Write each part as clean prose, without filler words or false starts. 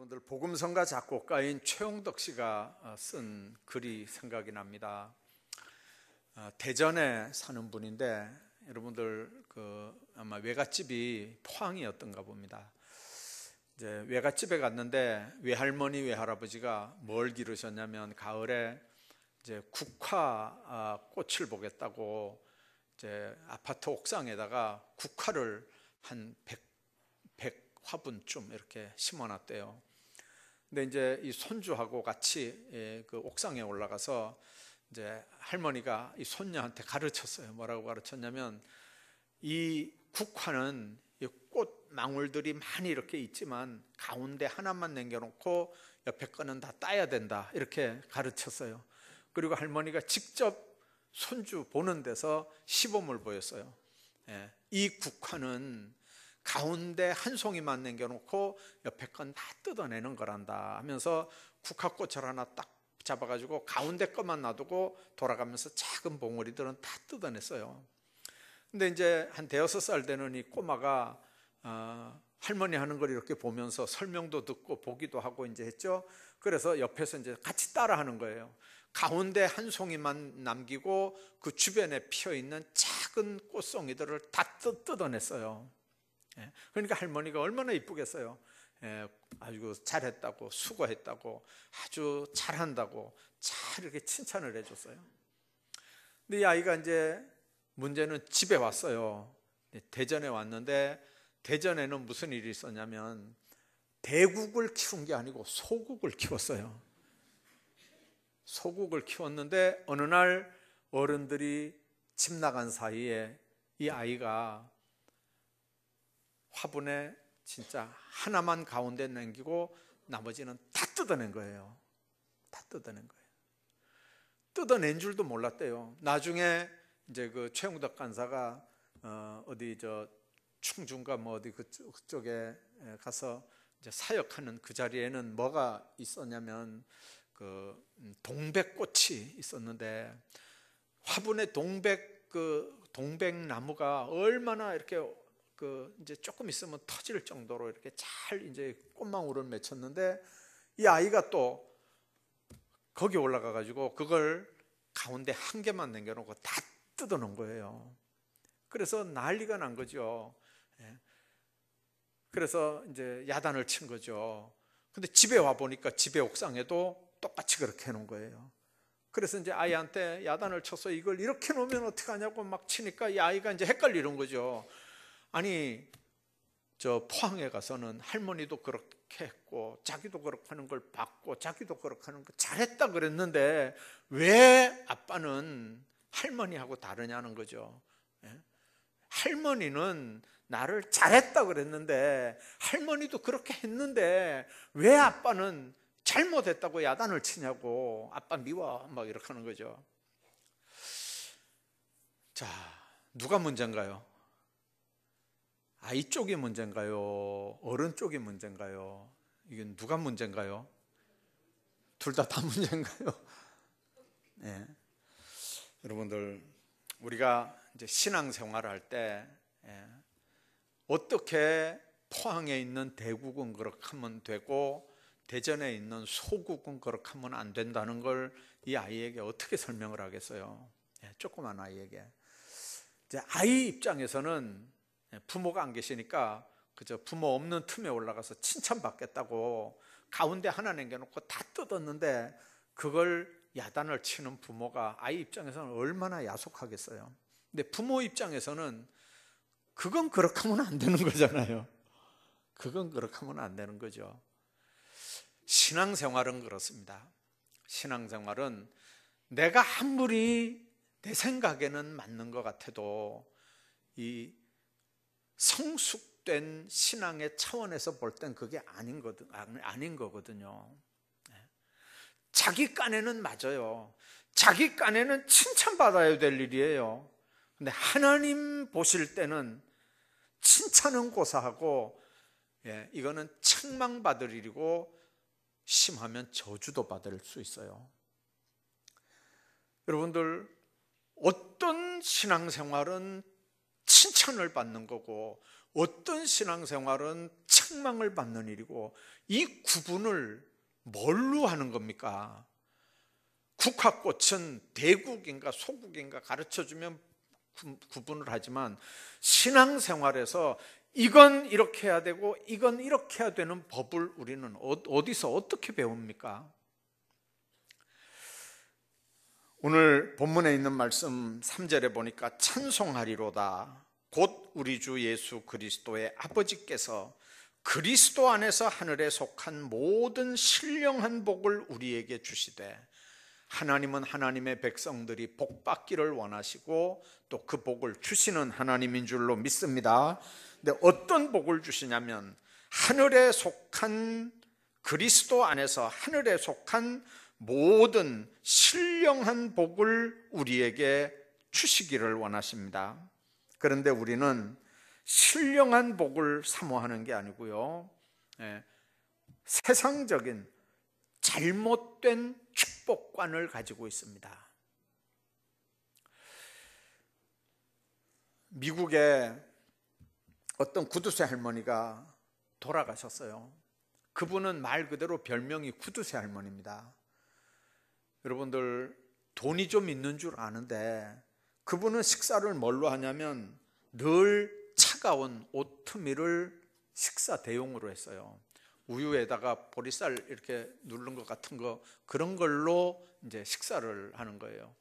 여러분들 복음성가 작곡가인 최용덕 씨가 쓴 글이 생각이 납니다. 대전에 사는 분인데 여러분들 아마 외갓집이 포항이었던가 봅니다. 이제 외갓집에 갔는데 외할머니 외할아버지가 뭘 기르셨냐면 가을에 이제 국화 꽃을 보겠다고 이제 아파트 옥상에다가 국화를 한 100화분쯤 이렇게 심어놨대요. 근데 이제 이 손주하고 같이 그 옥상에 올라가서 이제 할머니가 이 손녀한테 가르쳤어요. 뭐라고 가르쳤냐면 이 국화는 이 꽃 망울들이 많이 이렇게 있지만 가운데 하나만 남겨놓고 옆에 거는 다 따야 된다, 이렇게 가르쳤어요. 그리고 할머니가 직접 손주 보는 데서 시범을 보였어요. 이 국화는 가운데 한 송이만 남겨놓고 옆에 건 다 뜯어내는 거란다 하면서 국화꽃을 하나 딱 잡아가지고 가운데 것만 놔두고 돌아가면서 작은 봉오리들은 다 뜯어냈어요. 근데 이제 한 대여섯 살 되는 이 꼬마가 할머니 하는 걸 이렇게 보면서 설명도 듣고 보기도 하고 이제 했죠. 그래서 옆에서 이제 같이 따라 하는 거예요. 가운데 한 송이만 남기고 그 주변에 피어 있는 작은 꽃송이들을 다 뜯어냈어요. 그러니까 할머니가 얼마나 이쁘겠어요. 아주 잘했다고, 수고했다고, 아주 잘한다고 잘 이렇게 칭찬을 해줬어요. 근데 이 아이가 이제 문제는 집에 왔어요. 대전에 왔는데 대전에는 무슨 일이 있었냐면 대국을 키운 게 아니고 소국을 키웠어요. 소국을 키웠는데 어느 날 어른들이 집 나간 사이에 이 아이가 화분에 진짜 하나만 가운데 남기고 나머지는 다 뜯어낸 거예요. 다 뜯어낸 거예요. 뜯어낸 줄도 몰랐대요. 나중에 이제 그 최용덕 간사가 어디 저 충주인가 뭐 어디 그쪽에 가서 이제 사역하는 그 자리에는 뭐가 있었냐면 그 동백꽃이 있었는데 화분에 동백나무가 얼마나 이렇게 이제 조금 있으면 터질 정도로 이렇게 잘 이제 꽃망울을 맺혔는데 이 아이가 또 거기 올라가 가지고 그걸 가운데 한 개만 남겨놓고 다 뜯어놓은 거예요. 그래서 난리가 난 거죠. 그래서 이제 야단을 친 거죠. 근데 집에 와 보니까 집에 옥상에도 똑같이 그렇게 해놓은 거예요. 그래서 이제 아이한테 야단을 쳐서 이걸 이렇게 놓으면 어떡하냐고 막 치니까 이 아이가 이제 헷갈리는 거죠. 아니, 저 포항에 가서는 할머니도 그렇게 했고 자기도 그렇게 하는 걸 봤고 자기도 그렇게 하는 거 잘했다 그랬는데 왜 아빠는 할머니하고 다르냐는 거죠. 할머니는 나를 잘했다 그랬는데 할머니도 그렇게 했는데 왜 아빠는 잘못했다고 야단을 치냐고, 아빠 미워 막 이렇게 하는 거죠. 자, 누가 문제인가요? 아이 쪽이 문제인가요? 어른 쪽이 문제인가요? 이게 누가 문제인가요? 둘 다 문제인가요? 네. 여러분들, 우리가 이제 신앙생활을 할 때 어떻게 포항에 있는 대국은 그렇게 하면 되고 대전에 있는 소국은 그렇게 하면 안 된다는 걸 이 아이에게 어떻게 설명을 하겠어요? 조그만 아이에게. 이제 아이 입장에서는 부모가 안 계시니까 그저 부모 없는 틈에 올라가서 칭찬받겠다고 가운데 하나 남겨놓고 다 뜯었는데 그걸 야단을 치는 부모가 아이 입장에서는 얼마나 야속하겠어요. 근데 부모 입장에서는 그건 그렇게 하면 안 되는 거잖아요. 그건 그렇게 하면 안 되는 거죠. 신앙생활은 그렇습니다. 신앙생활은 내가 아무리 내 생각에는 맞는 것 같아도 이 성숙된 신앙의 차원에서 볼 땐 그게 아닌 거거든요. 자기 깐에는 맞아요. 자기 깐에는 칭찬받아야 될 일이에요. 근데 하나님 보실 때는 칭찬은 고사하고 이거는 책망받을 일이고 심하면 저주도 받을 수 있어요. 여러분들, 어떤 신앙생활은 칭찬을 받는 거고 어떤 신앙생활은 책망을 받는 일이고, 이 구분을 뭘로 하는 겁니까? 국화꽃은 대국인가 소국인가 가르쳐주면 구분을 하지만, 신앙생활에서 이건 이렇게 해야 되고 이건 이렇게 해야 되는 법을 우리는 어디서 어떻게 배웁니까? 오늘 본문에 있는 말씀 3절에 보니까 찬송하리로다. 곧 우리 주 예수 그리스도의 아버지께서 그리스도 안에서 하늘에 속한 모든 신령한 복을 우리에게 주시되, 하나님은 하나님의 백성들이 복 받기를 원하시고 또 그 복을 주시는 하나님인 줄로 믿습니다. 근데 어떤 복을 주시냐면, 하늘에 속한, 그리스도 안에서 하늘에 속한 모든 신령한 복을 우리에게 주시기를 원하십니다. 그런데 우리는 신령한 복을 사모하는 게 아니고요, 세상적인 잘못된 축복관을 가지고 있습니다. 미국에 어떤 구두쇠 할머니가 돌아가셨어요. 그분은 말 그대로 별명이 구두쇠 할머니입니다. 여러분들 돈이 좀 있는 줄 아는데, 그분은 식사를 뭘로 하냐면 늘 차가운 오트밀을 식사 대용으로 했어요. 우유에다가 보리쌀 이렇게 누른 것 같은 거, 그런 걸로 이제 식사를 하는 거예요.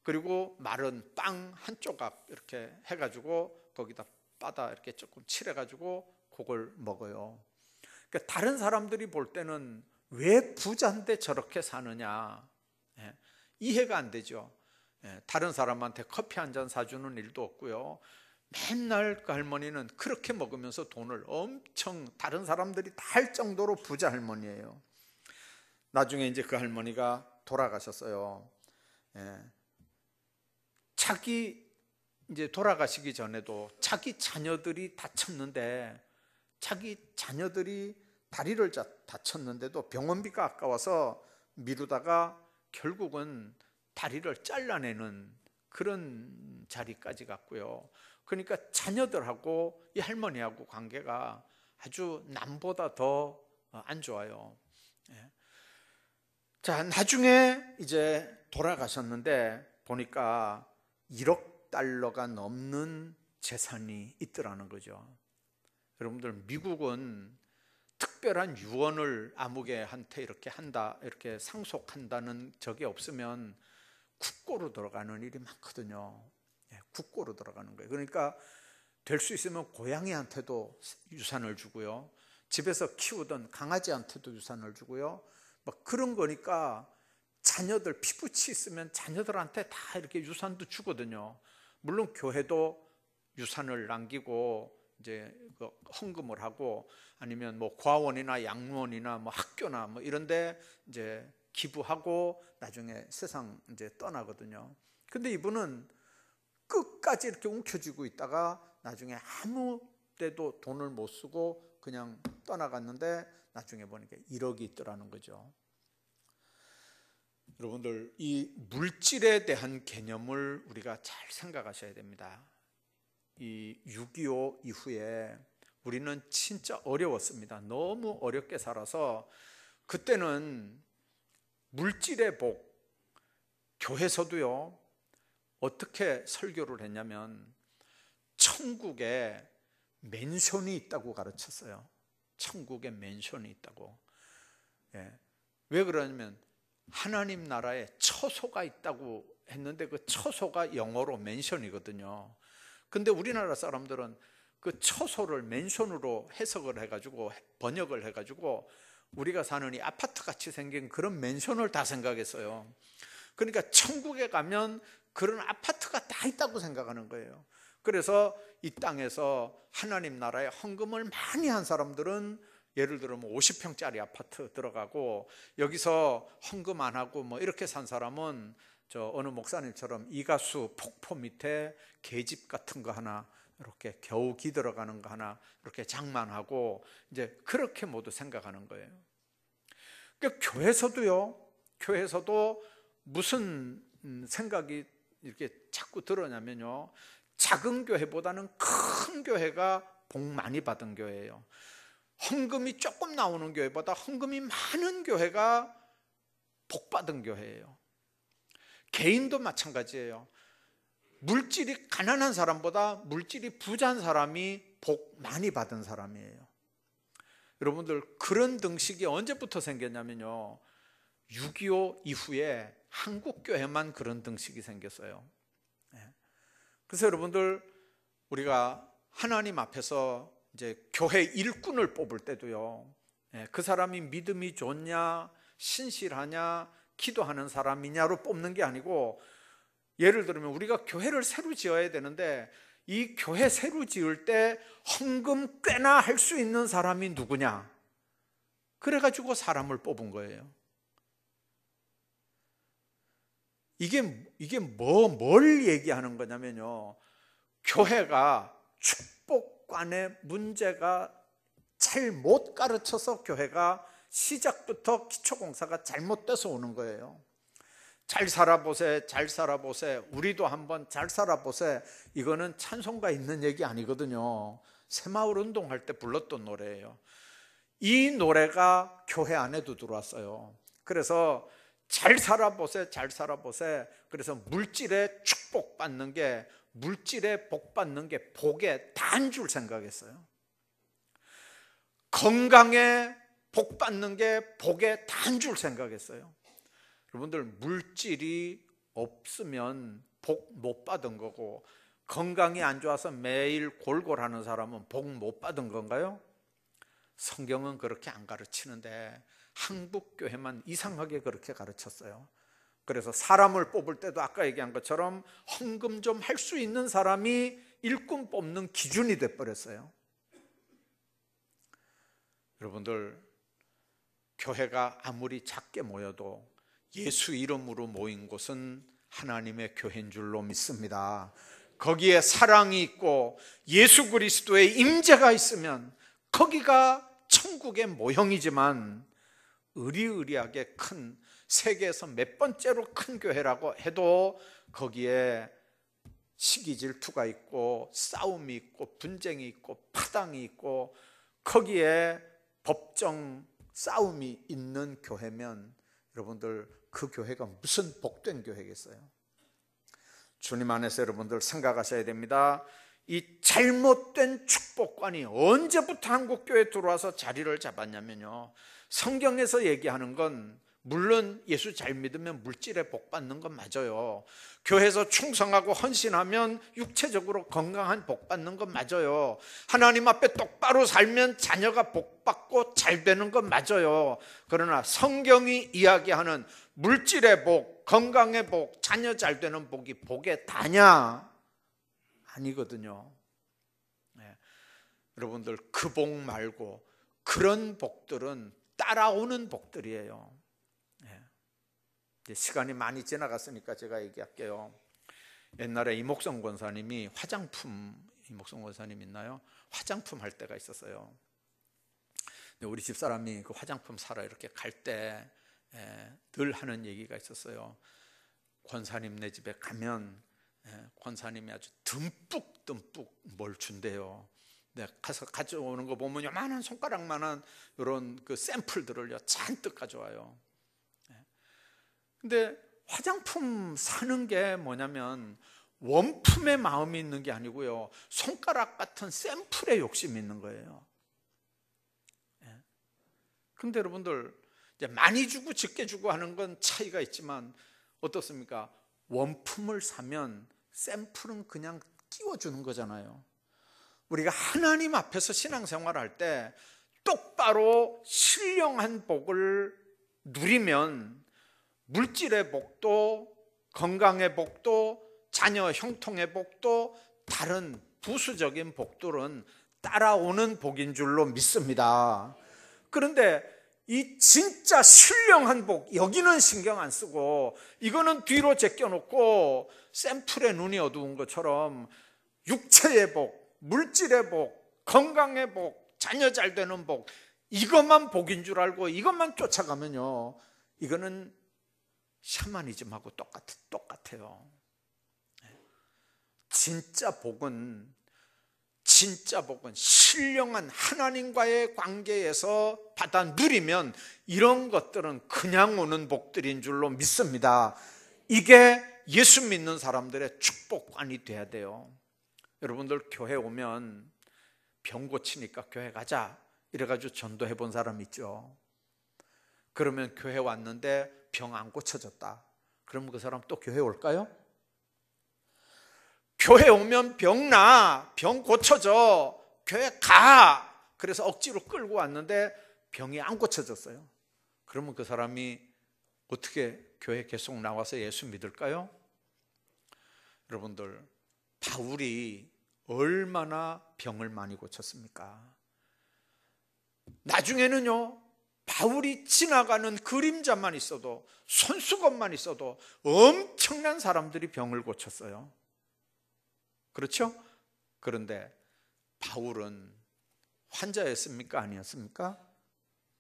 그리고 마른 빵 한 조각 이렇게 해가지고 거기다 바다 이렇게 조금 칠해가지고 그걸 먹어요. 그러니까 다른 사람들이 볼 때는 왜 부자인데 저렇게 사느냐, 이해가 안 되죠. 다른 사람한테 커피 한 잔 사주는 일도 없고요. 맨날 그 할머니는 그렇게 먹으면서 돈을 엄청, 다른 사람들이 다 할 정도로 부자 할머니예요. 나중에 이제 그 할머니가 돌아가셨어요. 자기 이제 돌아가시기 전에도 자기 자녀들이 다쳤는데, 자기 자녀들이 다리를 다쳤는데도 병원비가 아까워서 미루다가 결국은 다리를 잘라내는 그런 자리까지 갔고요. 그러니까 자녀들하고 이 할머니하고 관계가 아주 남보다 더 안 좋아요. 자, 나중에 이제 돌아가셨는데 보니까 1억 달러가 넘는 재산이 있더라는 거죠. 여러분들, 미국은 특별한 유언을 아무개한테 이렇게 한다, 이렇게 상속한다는 적이 없으면 국고로 들어가는 일이 많거든요. 국고로 들어가는 거예요. 그러니까 될 수 있으면 고양이한테도 유산을 주고요, 집에서 키우던 강아지한테도 유산을 주고요, 막 그런 거니까 자녀들 피부치 있으면 자녀들한테 다 이렇게 유산도 주거든요. 물론 교회도 유산을 남기고 이제 그 헌금을 하고, 아니면 뭐 과원이나 양로원이나 뭐 학교나 뭐 이런데 이제 기부하고 나중에 세상 이제 떠나거든요. 근데 이분은 끝까지 이렇게 움켜쥐고 있다가 나중에 아무 때도 돈을 못 쓰고 그냥 떠나갔는데 나중에 보니까 1억이 있더라는 거죠. 여러분들, 이 물질에 대한 개념을 우리가 잘 생각하셔야 됩니다. 이 6.25 이후에 우리는 진짜 어려웠습니다. 너무 어렵게 살아서 그때는 물질의 복, 교회에서도요 어떻게 설교를 했냐면 천국에 맨션이 있다고 가르쳤어요. 천국에 맨션이 있다고. 왜 그러냐면 하나님 나라에 처소가 있다고 했는데 그 처소가 영어로 맨션이거든요. 근데 우리나라 사람들은 그 처소를 맨션으로 해석을 해가지고 번역을 해가지고 우리가 사는 이 아파트 같이 생긴 그런 맨션을 다 생각했어요. 그러니까 천국에 가면 그런 아파트가 다 있다고 생각하는 거예요. 그래서 이 땅에서 하나님 나라에 헌금을 많이 한 사람들은 예를 들어 뭐 50평짜리 아파트 들어가고, 여기서 헌금 안 하고 뭐 이렇게 산 사람은 저 어느 목사님처럼 이가수 폭포 밑에 계집 같은 거 하나, 이렇게 겨우기 들어가는 거 하나 이렇게 장만하고 이제 그렇게 모두 생각하는 거예요. 그러니까 교회에서도 무슨 생각이 이렇게 자꾸 들었냐면요, 작은 교회보다는 큰 교회가 복 많이 받은 교회예요. 헌금이 조금 나오는 교회보다 헌금이 많은 교회가 복 받은 교회예요. 개인도 마찬가지예요. 물질이 가난한 사람보다 물질이 부자인 사람이 복 많이 받은 사람이에요. 여러분들, 그런 등식이 언제부터 생겼냐면요, 6.25 이후에 한국 교회만 그런 등식이 생겼어요. 그래서 여러분들, 우리가 하나님 앞에서 이제 교회 일꾼을 뽑을 때도요, 그 사람이 믿음이 좋냐, 신실하냐, 기도하는 사람이냐로 뽑는 게 아니고, 예를 들면 우리가 교회를 새로 지어야 되는데 이 교회 새로 지을 때 헌금 꽤나 할 수 있는 사람이 누구냐, 그래가지고 사람을 뽑은 거예요. 이게 뭘 얘기하는 거냐면요, 교회가 축복관의 문제가 잘못 가르쳐서 교회가 시작부터 기초공사가 잘못돼서 오는 거예요. 잘 살아보세, 잘 살아보세, 우리도 한번 잘 살아보세, 이거는 찬송가 있는 얘기 아니거든요. 새마을 운동할 때 불렀던 노래예요. 이 노래가 교회 안에도 들어왔어요. 그래서 잘 살아보세, 잘 살아보세. 그래서 물질에 축복받는 게, 물질에 복받는 게 복에 단 줄 생각했어요. 건강에 복받는 게 복에 단 줄 생각했어요. 여러분들, 물질이 없으면 복 못 받은 거고, 건강이 안 좋아서 매일 골골하는 사람은 복 못 받은 건가요? 성경은 그렇게 안 가르치는데 한국 교회만 이상하게 그렇게 가르쳤어요. 그래서 사람을 뽑을 때도 아까 얘기한 것처럼 헌금 좀 할 수 있는 사람이 일꾼 뽑는 기준이 돼버렸어요. 여러분들, 교회가 아무리 작게 모여도 예수 이름으로 모인 곳은 하나님의 교회인 줄로 믿습니다. 거기에 사랑이 있고 예수 그리스도의 임재가 있으면 거기가 천국의 모형이지만, 의리의리하게 큰, 세계에서 몇 번째로 큰 교회라고 해도 거기에 시기 질투가 있고 싸움이 있고 분쟁이 있고 파당이 있고 거기에 법정 싸움이 있는 교회면 여러분들, 그 교회가 무슨 복된 교회겠어요? 주님 안에서 여러분들 생각하셔야 됩니다. 이 잘못된 축복관이 언제부터 한국 교회에 들어와서 자리를 잡았냐면요, 성경에서 얘기하는 건 물론 예수 잘 믿으면 물질에 복 받는 건 맞아요. 교회에서 충성하고 헌신하면 육체적으로 건강한 복 받는 건 맞아요. 하나님 앞에 똑바로 살면 자녀가 복 받고 잘 되는 건 맞아요. 그러나 성경이 이야기하는 물질의 복, 건강의 복, 자녀 잘 되는 복이 복에 다냐? 아니거든요. 여러분들, 그 복 말고 그런 복들은 따라오는 복들이에요. 시간이 많이 지나갔으니까 제가 얘기할게요. 옛날에 이목성 권사님이 이목성 권사님 있나요? 화장품 할 때가 있었어요. 우리 집사람이 그 화장품 사러 이렇게 갈 때 늘 하는 얘기가 있었어요. 권사님네 집에 가면 권사님이 아주 듬뿍 뭘 준대요. 가서 가져오는 거 보면 요만한 손가락만한 이런 그 샘플들을요 잔뜩 가져와요. 근데 화장품 사는 게 뭐냐면 원품에 마음이 있는 게 아니고요, 손가락 같은 샘플에 욕심이 있는 거예요. 근데 여러분들, 이제 많이 주고 적게 주고 하는 건 차이가 있지만 어떻습니까? 원품을 사면 샘플은 그냥 끼워주는 거잖아요. 우리가 하나님 앞에서 신앙생활을 할 때 똑바로 신령한 복을 누리면 물질의 복도, 건강의 복도, 자녀 형통의 복도, 다른 부수적인 복들은 따라오는 복인 줄로 믿습니다. 그런데 이 진짜 신령한 복, 여기는 신경 안 쓰고 이거는 뒤로 제껴놓고 샘플에 눈이 어두운 것처럼 육체의 복, 물질의 복, 건강의 복, 자녀 잘 되는 복, 이것만 복인 줄 알고 이것만 쫓아가면요, 이거는 샤머니즘하고 똑같아요. 진짜 복은 진짜 복은 신령한 하나님과의 관계에서 받아 누리면 이런 것들은 그냥 오는 복들인 줄로 믿습니다. 이게 예수 믿는 사람들의 축복관이 돼야 돼요. 여러분들 교회 오면 병 고치니까 교회 가자 이래가지고 전도해 본 사람 있죠. 그러면 교회 왔는데 병 안 고쳐졌다. 그러면 그 사람 또 교회 올까요? 교회 오면 병 나, 병 고쳐져, 교회 가. 그래서 억지로 끌고 왔는데 병이 안 고쳐졌어요. 그러면 그 사람이 어떻게 교회 계속 나와서 예수 믿을까요? 여러분들, 바울이 얼마나 병을 많이 고쳤습니까? 나중에는요, 바울이 지나가는 그림자만 있어도, 손수건만 있어도 엄청난 사람들이 병을 고쳤어요. 그렇죠? 그런데 바울은 환자였습니까? 아니었습니까?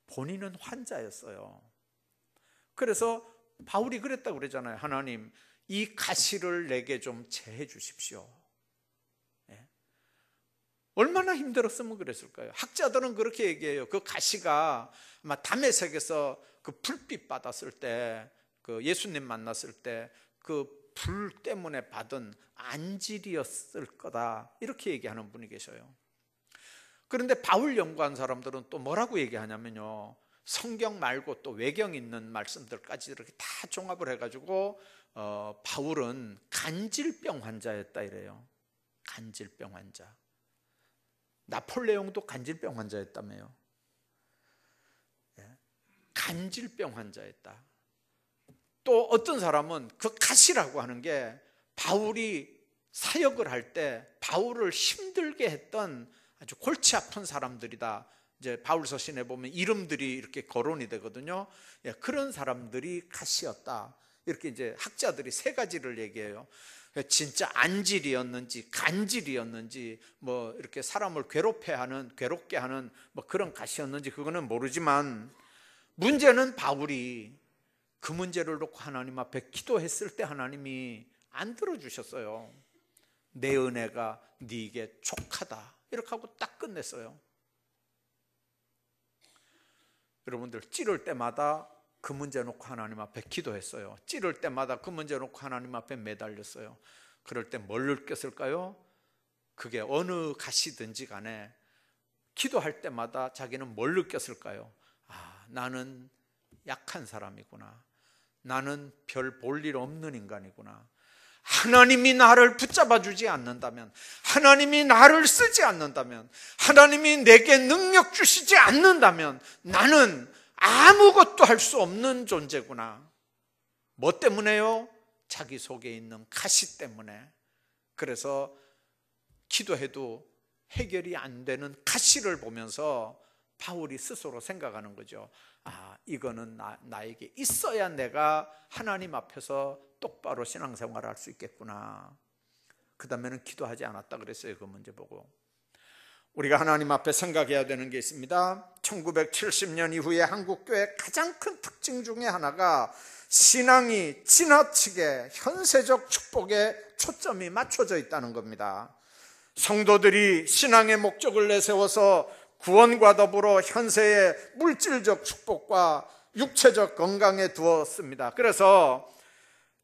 본인은 환자였어요. 그래서 바울이 그랬다고 그러잖아요. 하나님, 이 가시를 내게 좀 제해 주십시오. 예? 얼마나 힘들었으면 그랬을까요? 학자들은 그렇게 얘기해요. 그 가시가 아마 다메섹에서 그 불빛 받았을 때, 그 예수님 만났을 때 그 불 때문에 받은 안질이었을 거다, 이렇게 얘기하는 분이 계셔요. 그런데 바울 연구한 사람들은 또 뭐라고 얘기하냐면요, 성경 말고 또 외경 있는 말씀들까지 이렇게 다 종합을 해가지고 바울은 간질병 환자였다 이래요. 간질병 환자. 나폴레옹도 간질병 환자였다며요. 간질병 환자였다. 또 어떤 사람은 그 가시라고 하는 게 바울이 사역을 할 때 바울을 힘들게 했던 아주 골치 아픈 사람들이다. 이제 바울서 신에 보면 이름들이 이렇게 거론이 되거든요. 그런 사람들이 가시였다. 이렇게 이제 학자들이 세 가지를 얘기해요. 진짜 안질이었는지 간질이었는지 뭐 이렇게 사람을 괴롭게 하는 뭐 그런 가시였는지 그거는 모르지만, 문제는 바울이 그 문제를 놓고 하나님 앞에 기도했을 때 하나님이 안 들어주셨어요. 내 은혜가 네게 족하다, 이렇게 하고 딱 끝냈어요. 여러분들, 찌를 때마다 그 문제 놓고 하나님 앞에 기도했어요. 찌를 때마다 그 문제 놓고 하나님 앞에 매달렸어요. 그럴 때 뭘 느꼈을까요? 그게 어느 가시든지 간에 기도할 때마다 자기는 뭘 느꼈을까요? 아, 나는 약한 사람이구나. 나는 별 볼 일 없는 인간이구나. 하나님이 나를 붙잡아 주지 않는다면, 하나님이 나를 쓰지 않는다면, 하나님이 내게 능력 주시지 않는다면 나는 아무것도 할 수 없는 존재구나. 뭐 때문에요? 자기 속에 있는 가시 때문에. 그래서 기도해도 해결이 안 되는 가시를 보면서 바울이 스스로 생각하는 거죠. 아, 이거는 나에게 있어야 내가 하나님 앞에서 똑바로 신앙생활을 할 수 있겠구나. 그 다음에는 기도하지 않았다 그랬어요. 그 문제 보고. 우리가 하나님 앞에 생각해야 되는 게 있습니다. 1970년 이후에 한국교회의 가장 큰 특징 중에 하나가 신앙이 지나치게 현세적 축복에 초점이 맞춰져 있다는 겁니다. 성도들이 신앙의 목적을 내세워서 구원과 더불어 현세의 물질적 축복과 육체적 건강에 두었습니다. 그래서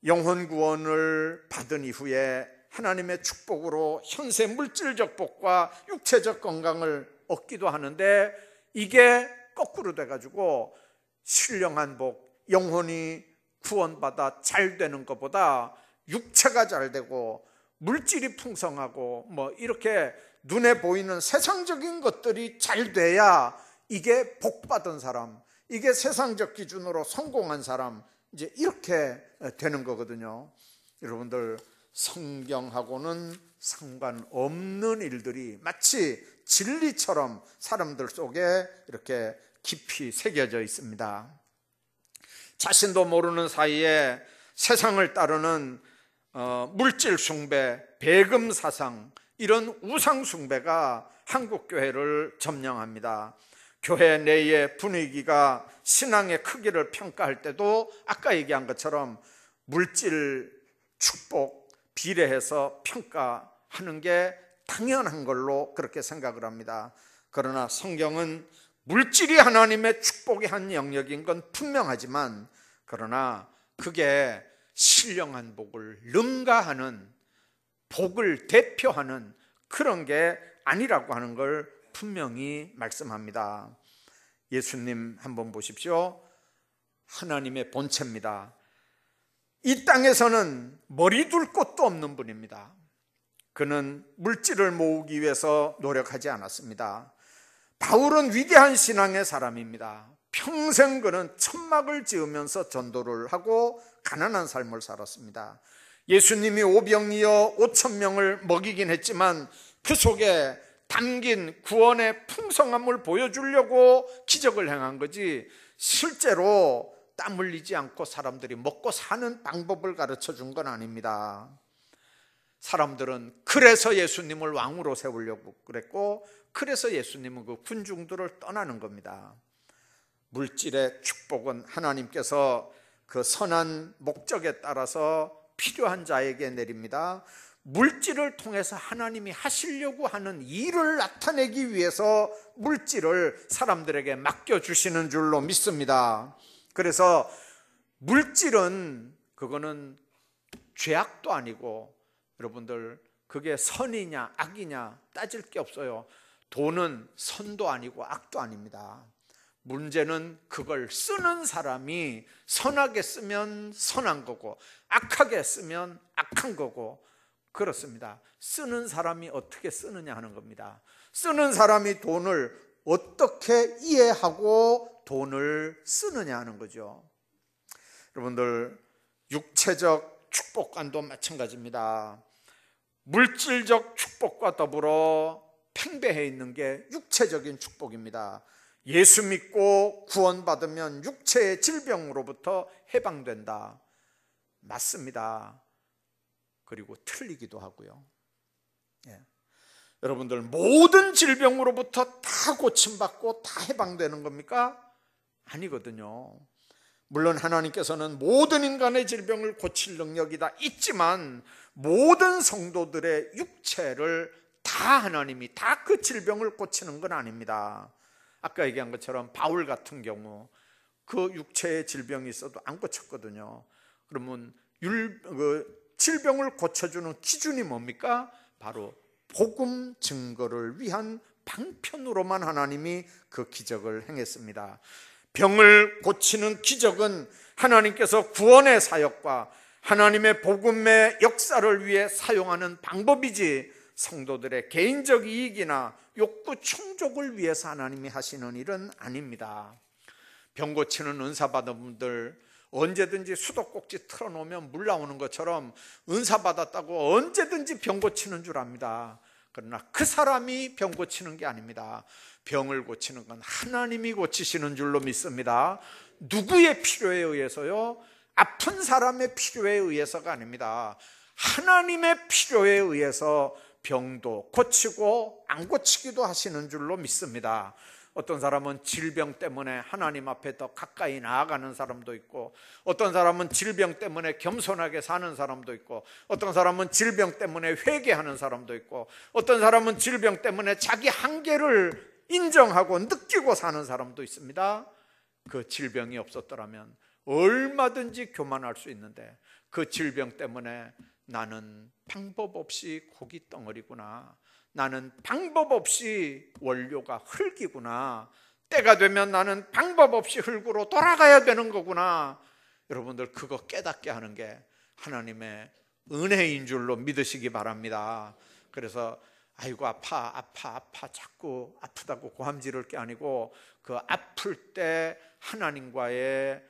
영혼 구원을 받은 이후에 하나님의 축복으로 현세 물질적 복과 육체적 건강을 얻기도 하는데, 이게 거꾸로 돼가지고 신령한 복, 영혼이 구원받아 잘 되는 것보다 육체가 잘 되고 물질이 풍성하고 뭐 이렇게 눈에 보이는 세상적인 것들이 잘 돼야 이게 복받은 사람, 이게 세상적 기준으로 성공한 사람, 이제 이렇게 되는 거거든요. 여러분들, 성경하고는 상관없는 일들이 마치 진리처럼 사람들 속에 이렇게 깊이 새겨져 있습니다. 자신도 모르는 사이에 세상을 따르는 물질 숭배, 배금 사상, 이런 우상 숭배가 한국 교회를 점령합니다. 교회 내의 분위기가 신앙의 크기를 평가할 때도 아까 얘기한 것처럼 물질, 축복 비례해서 평가하는 게 당연한 걸로 그렇게 생각을 합니다. 그러나 성경은 물질이 하나님의 축복의 한 영역인 건 분명하지만, 그러나 그게 신령한 복을 능가하는, 복을 대표하는 그런 게 아니라고 하는 걸 분명히 말씀합니다. 예수님 한번 보십시오. 하나님의 본체입니다. 이 땅에서는 머리 둘 곳도 없는 분입니다. 그는 물질을 모으기 위해서 노력하지 않았습니다. 바울은 위대한 신앙의 사람입니다. 평생 그는 천막을 지으면서 전도를 하고 가난한 삶을 살았습니다. 예수님이 오병이어 5,000명을 먹이긴 했지만 그 속에 담긴 구원의 풍성함을 보여주려고 기적을 행한 거지, 실제로 땀 흘리지 않고 사람들이 먹고 사는 방법을 가르쳐 준 건 아닙니다. 사람들은 그래서 예수님을 왕으로 세우려고 그랬고, 그래서 예수님은 그 군중들을 떠나는 겁니다. 물질의 축복은 하나님께서 그 선한 목적에 따라서 필요한 자에게 내립니다. 물질을 통해서 하나님이 하시려고 하는 일을 나타내기 위해서 물질을 사람들에게 맡겨주시는 줄로 믿습니다. 그래서 물질은 그거는 죄악도 아니고, 여러분들 그게 선이냐 악이냐 따질 게 없어요. 돈은 선도 아니고 악도 아닙니다. 문제는 그걸 쓰는 사람이 선하게 쓰면 선한 거고 악하게 쓰면 악한 거고, 그렇습니다. 쓰는 사람이 어떻게 쓰느냐 하는 겁니다. 쓰는 사람이 돈을 어떻게 이해하고 돈을 쓰느냐 하는 거죠. 여러분들, 육체적 축복관도 마찬가지입니다. 물질적 축복과 더불어 팽배해 있는 게 육체적인 축복입니다. 예수 믿고 구원받으면 육체의 질병으로부터 해방된다. 맞습니다. 그리고 틀리기도 하고요. 여러분들, 모든 질병으로부터 다 고침받고 다 해방되는 겁니까? 아니거든요. 물론 하나님께서는 모든 인간의 질병을 고칠 능력이 다 있지만, 모든 성도들의 육체를 다 하나님이 다 그 질병을 고치는 건 아닙니다. 아까 얘기한 것처럼 바울 같은 경우 그 육체의 질병이 있어도 안 고쳤거든요. 그러면 질병을 고쳐주는 기준이 뭡니까? 바로 복음 증거를 위한 방편으로만 하나님이 그 기적을 행했습니다. 병을 고치는 기적은 하나님께서 구원의 사역과 하나님의 복음의 역사를 위해 사용하는 방법이지, 성도들의 개인적 이익이나 욕구 충족을 위해서 하나님이 하시는 일은 아닙니다. 병 고치는 은사 받은 분들 언제든지 수도꼭지 틀어놓으면 물 나오는 것처럼 은사 받았다고 언제든지 병 고치는 줄 압니다. 그러나 그 사람이 병 고치는 게 아닙니다. 병을 고치는 건 하나님이 고치시는 줄로 믿습니다. 누구의 필요에 의해서요? 아픈 사람의 필요에 의해서가 아닙니다. 하나님의 필요에 의해서 병도 고치고 안 고치기도 하시는 줄로 믿습니다. 어떤 사람은 질병 때문에 하나님 앞에 더 가까이 나아가는 사람도 있고, 어떤 사람은 질병 때문에 겸손하게 사는 사람도 있고, 어떤 사람은 질병 때문에 회개하는 사람도 있고, 어떤 사람은 질병 때문에 자기 한계를 인정하고 느끼고 사는 사람도 있습니다. 그 질병이 없었더라면 얼마든지 교만할 수 있는데, 그 질병 때문에 나는 방법 없이 고기 덩어리구나, 나는 방법 없이 원료가 흙이구나, 때가 되면 나는 방법 없이 흙으로 돌아가야 되는 거구나, 여러분들 그거 깨닫게 하는 게 하나님의 은혜인 줄로 믿으시기 바랍니다. 그래서 아이고 아파 자꾸 아프다고 고함 지를 게 아니고, 그 아플 때 하나님과의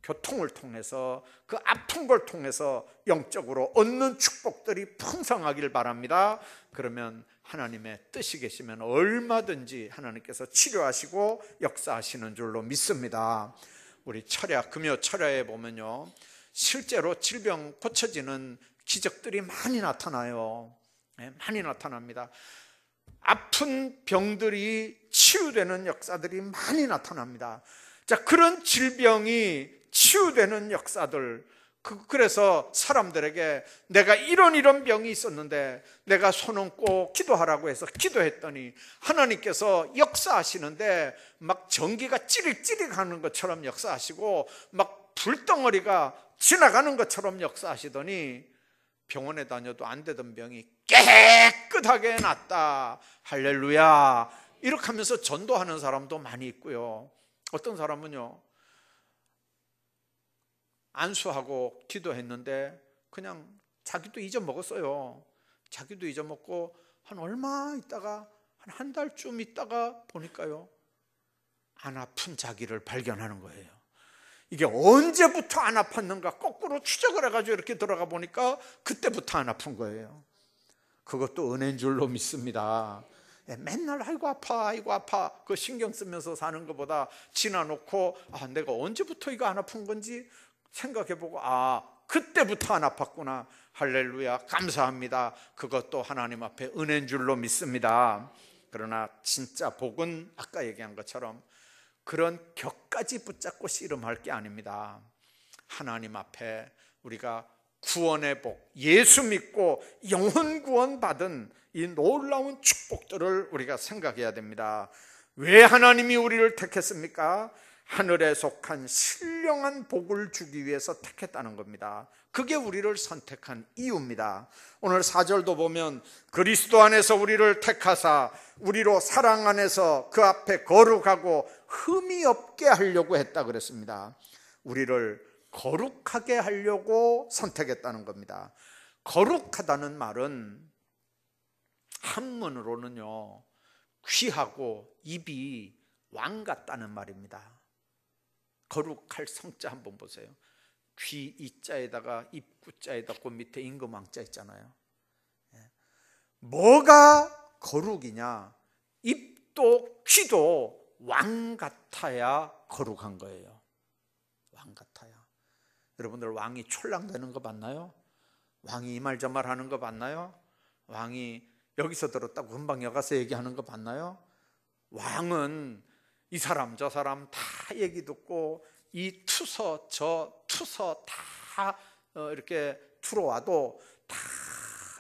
교통을 통해서, 그 아픈 걸 통해서 영적으로 얻는 축복들이 풍성하길 바랍니다. 그러면 하나님의 뜻이 계시면 얼마든지 하나님께서 치료하시고 역사하시는 줄로 믿습니다. 우리 철야, 금요 철야에 보면요, 실제로 질병 고쳐지는 기적들이 많이 나타나요. 많이 나타납니다. 아픈 병들이 치유되는 역사들이 많이 나타납니다. 자, 그런 질병이 치유되는 역사들, 그래서 사람들에게 내가 이런 병이 있었는데 내가 손 얹고 기도하라고 해서 기도했더니 하나님께서 역사하시는데 막 전기가 찌릿찌릿 하는 것처럼 역사하시고 막 불덩어리가 지나가는 것처럼 역사하시더니 병원에 다녀도 안 되던 병이 깨끗하게 낫다. 할렐루야. 이렇게 하면서 전도하는 사람도 많이 있고요. 어떤 사람은요, 안수하고 기도했는데 그냥 자기도 잊어먹었어요. 자기도 잊어먹고 한 얼마 있다가 한 달쯤 있다가 보니까요, 안 아픈 자기를 발견하는 거예요. 이게 언제부터 안 아팠는가 거꾸로 추적을 해가지고 이렇게 들어가 보니까 그때부터 안 아픈 거예요. 그것도 은혜인 줄로 믿습니다. 맨날 아이고 아파 그 신경 쓰면서 사는 것보다 지나놓고 내가 언제부터 이거 안 아픈 건지 생각해보고 그때부터 안 아팠구나. 할렐루야, 감사합니다. 그것도 하나님 앞에 은혜인 줄로 믿습니다. 그러나 진짜 복은 아까 얘기한 것처럼 그런 격까지 붙잡고 씨름할 게 아닙니다. 하나님 앞에 우리가 구원의 복, 예수 믿고 영혼 구원 받은 이 놀라운 축복들을 우리가 생각해야 됩니다. 왜 하나님이 우리를 택했습니까? 하늘에 속한 신령한 복을 주기 위해서 택했다는 겁니다. 그게 우리를 선택한 이유입니다. 오늘 4절도 보면 그리스도 안에서 우리를 택하사 우리로 사랑 안에서 그 앞에 거룩하고 흠이 없게 하려고 했다 그랬습니다. 우리를 거룩하게 하려고 선택했다는 겁니다. 거룩하다는 말은 한문으로는요, 귀하고 입이 왕 같다는 말입니다. 거룩할 성자 한번 보세요. 귀 이자에다가 입구자에다 그 밑에 임금왕자 있잖아요. 뭐가 거룩이냐? 입도 귀도 왕 같아야 거룩한 거예요. 왕 같아야. 여러분들 왕이 촐랑대는 거 봤나요? 왕이 이 말 저 말 하는 거 봤나요? 왕이 여기서 들었다고 금방 여가서 얘기하는 거 봤나요? 왕은 이 사람 저 사람 다 얘기 듣고 이 투서 저 투서 다 이렇게 들어와도 다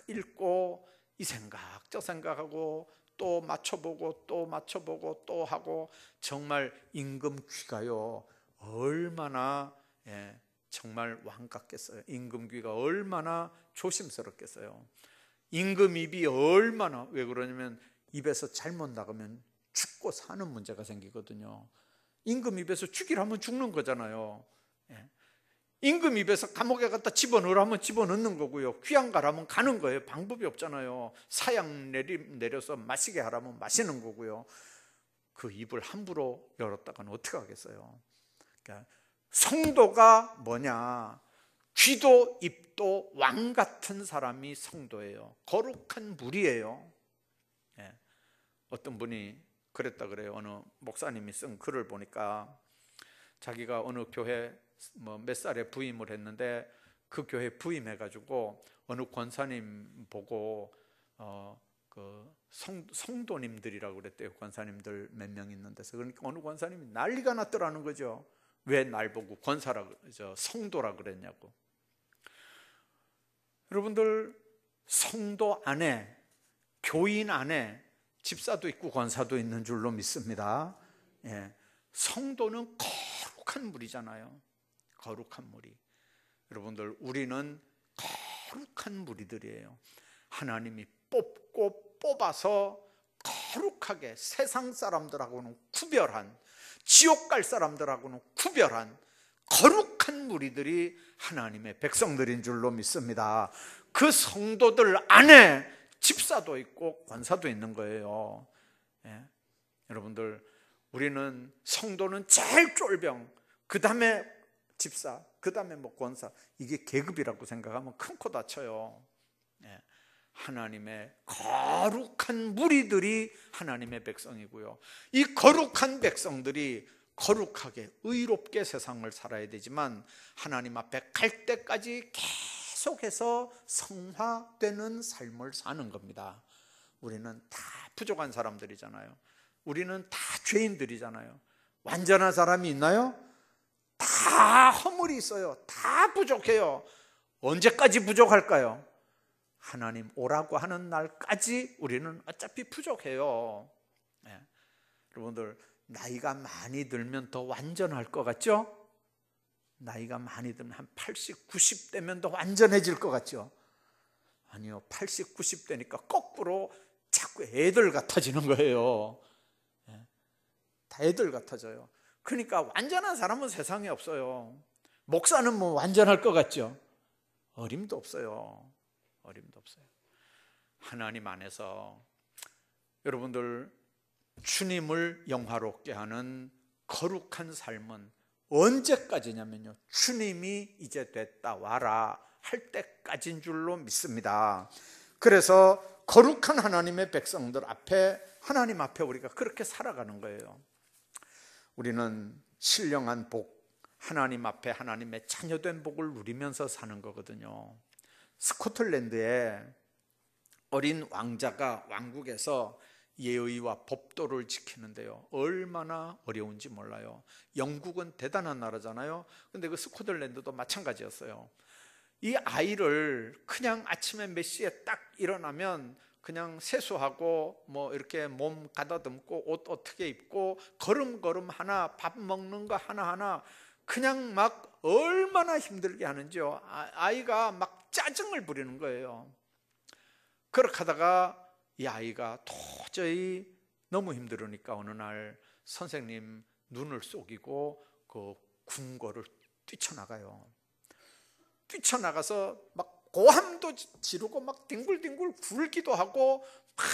읽고 이 생각 저 생각하고 또 맞춰보고 또 맞춰보고 또 하고, 정말 임금 귀가요 얼마나 정말 왕 같겠어요. 임금 귀가 얼마나 조심스럽겠어요. 임금 입이 얼마나, 왜 그러냐면 입에서 잘못 나가면 죽고 사는 문제가 생기거든요. 임금 입에서 죽이라면 죽는 거잖아요. 임금 입에서 감옥에 갖다 집어넣으라면 집어넣는 거고요. 귀양 가라면 가는 거예요. 방법이 없잖아요. 사양 내려서 마시게 하라면 마시는 거고요. 그 입을 함부로 열었다가는 어떻게 하겠어요? 그러니까 성도가 뭐냐? 귀도 입도 왕 같은 사람이 성도예요. 거룩한 물이에요. 어떤 분이 그랬다 그래요. 어느 목사님이 쓴 글을 보니까 자기가 어느 교회 몇 살에 부임을 했는데 그 교회 부임해가지고 어느 권사님 보고 그 성도님들이라고 그랬대요. 권사님들 몇 명 있는데, 그러니까 어느 권사님이 난리가 났더라는 거죠. 왜 날 보고 권사라, 성도라 그랬냐고. 여러분들, 성도 안에, 교인 안에 집사도 있고 권사도 있는 줄로 믿습니다. 성도는 거룩한 물이잖아요. 거룩한 물이. 여러분들, 우리는 거룩한 무리들이에요. 하나님이 뽑고 뽑아서 거룩하게 세상 사람들하고는 구별한, 지옥 갈 사람들하고는 구별한 거룩한 무리들이 하나님의 백성들인 줄로 믿습니다. 그 성도들 안에 집사도 있고 권사도 있는 거예요. 여러분들, 우리는 성도는 제일 쫄병, 그 다음에 집사, 그 다음에 권사, 이게 계급이라고 생각하면 큰 코 다쳐요. 하나님의 거룩한 무리들이 하나님의 백성이고요. 이 거룩한 백성들이 거룩하게 의롭게 세상을 살아야 되지만 하나님 앞에 갈 때까지 계속해서 성화되는 삶을 사는 겁니다. 우리는 다 부족한 사람들이잖아요. 우리는 다 죄인들이잖아요. 완전한 사람이 있나요? 다 다 허물이 있어요. 다 부족해요. 언제까지 부족할까요? 하나님 오라고 하는 날까지 우리는 어차피 부족해요. 예. 여러분들 나이가 많이 들면 더 완전할 것 같죠? 나이가 많이 들면 한 80, 90 되면 더 완전해질 것 같죠? 아니요, 80, 90 되니까 거꾸로 자꾸 애들 같아지는 거예요. 예. 다 애들 같아져요. 그러니까 완전한 사람은 세상에 없어요. 목사는 뭐 완전할 것 같죠? 어림도 없어요. 어림도 없어요. 하나님 안에서 여러분들 주님을 영화롭게 하는 거룩한 삶은 언제까지냐면요, 주님이 이제 됐다 와라 할 때까지인 줄로 믿습니다. 그래서 거룩한 하나님의 백성들 앞에, 하나님 앞에 우리가 그렇게 살아가는 거예요. 우리는 신령한 복, 하나님 앞에 하나님의 자녀된 복을 누리면서 사는 거거든요. 스코틀랜드에 어린 왕자가 왕국에서 예의와 법도를 지키는데요, 얼마나 어려운지 몰라요. 영국은 대단한 나라잖아요. 근데 그 스코틀랜드도 마찬가지였어요. 이 아이를 그냥 아침에 몇 시에 딱 일어나면 그냥 세수하고 뭐 이렇게 몸 가다듬고 옷 어떻게 입고 걸음걸음 하나, 밥 먹는 거 하나하나 그냥 막 얼마나 힘들게 하는지요. 아이가 막 짜증을 부리는 거예요. 그렇게 하다가 이 아이가 도저히 너무 힘들으니까 어느 날 선생님 눈을 속이고 그 궁궐을 뛰쳐나가요. 뛰쳐나가서 막 고함도 지르고 막 뒹굴뒹굴 굴기도 하고 막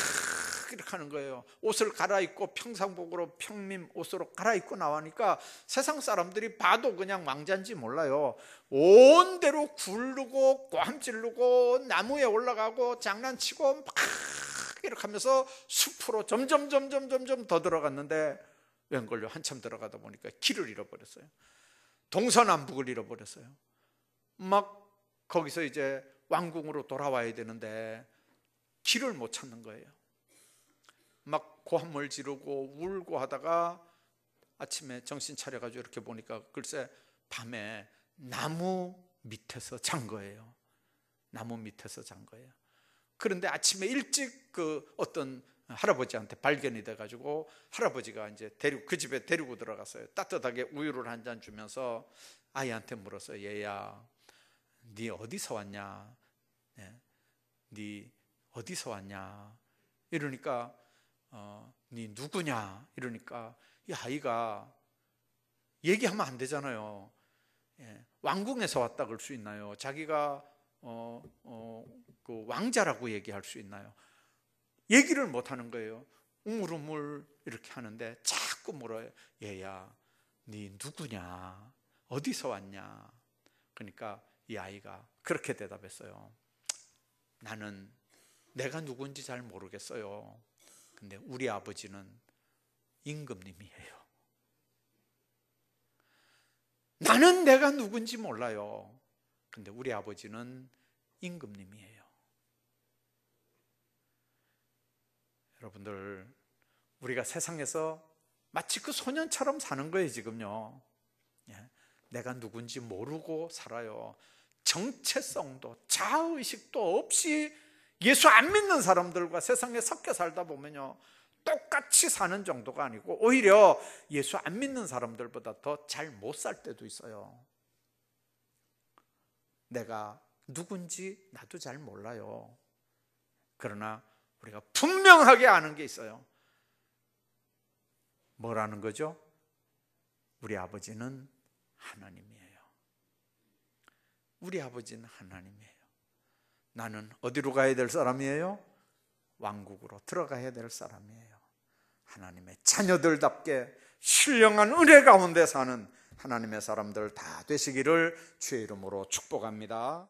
이렇게 하는 거예요. 옷을 갈아입고 평상복으로 평민 옷으로 갈아입고 나오니까 세상 사람들이 봐도 그냥 왕자인지 몰라요. 온 데로 굴르고 고함 지르고 나무에 올라가고 장난치고 막 이렇게 하면서 숲으로 점점 더 들어갔는데 웬걸요, 한참 들어가다 보니까 길을 잃어버렸어요. 동서남북을 잃어버렸어요. 막 거기서 이제 왕궁으로 돌아와야 되는데 길을 못 찾는 거예요. 막 고함을 지르고 울고 하다가 아침에 정신 차려가지고 이렇게 보니까 글쎄 밤에 나무 밑에서 잔 거예요. 나무 밑에서 잔 거예요. 그런데 아침에 일찍 그 어떤 할아버지한테 발견이 돼가지고 할아버지가 이제 그 집에 데리고 들어갔어요. 따뜻하게 우유를 한 잔 주면서 아이한테 물었어요. 얘야, 네 어디서 왔냐? 네 어디서 왔냐? 이러니까 네 누구냐? 이러니까 이 아이가 얘기하면 안 되잖아요. 왕궁에서 왔다 그럴 수 있나요? 자기가 그 왕자라고 얘기할 수 있나요? 얘기를 못 하는 거예요. 우물우물 이렇게 하는데 자꾸 물어요. 얘야, 네 누구냐? 어디서 왔냐? 그러니까 이 아이가 그렇게 대답했어요. 나는 내가 누군지 잘 모르겠어요. 근데 우리 아버지는 임금님이에요. 나는 내가 누군지 몰라요. 근데 우리 아버지는 임금님이에요. 여러분들, 우리가 세상에서 마치 그 소년처럼 사는 거예요, 지금요. 내가 누군지 모르고 살아요. 정체성도 자아의식도 없이 예수 안 믿는 사람들과 세상에 섞여 살다 보면요, 똑같이 사는 정도가 아니고 오히려 예수 안 믿는 사람들보다 더 잘 못 살 때도 있어요. 내가 누군지 나도 잘 몰라요. 그러나 우리가 분명하게 아는 게 있어요. 뭐라는 거죠? 우리 아버지는 하나님이에요. 우리 아버지는 하나님이에요. 나는 어디로 가야 될 사람이에요? 왕국으로 들어가야 될 사람이에요. 하나님의 자녀들답게 신령한 은혜 가운데 사는 하나님의 사람들 다 되시기를 주의 이름으로 축복합니다.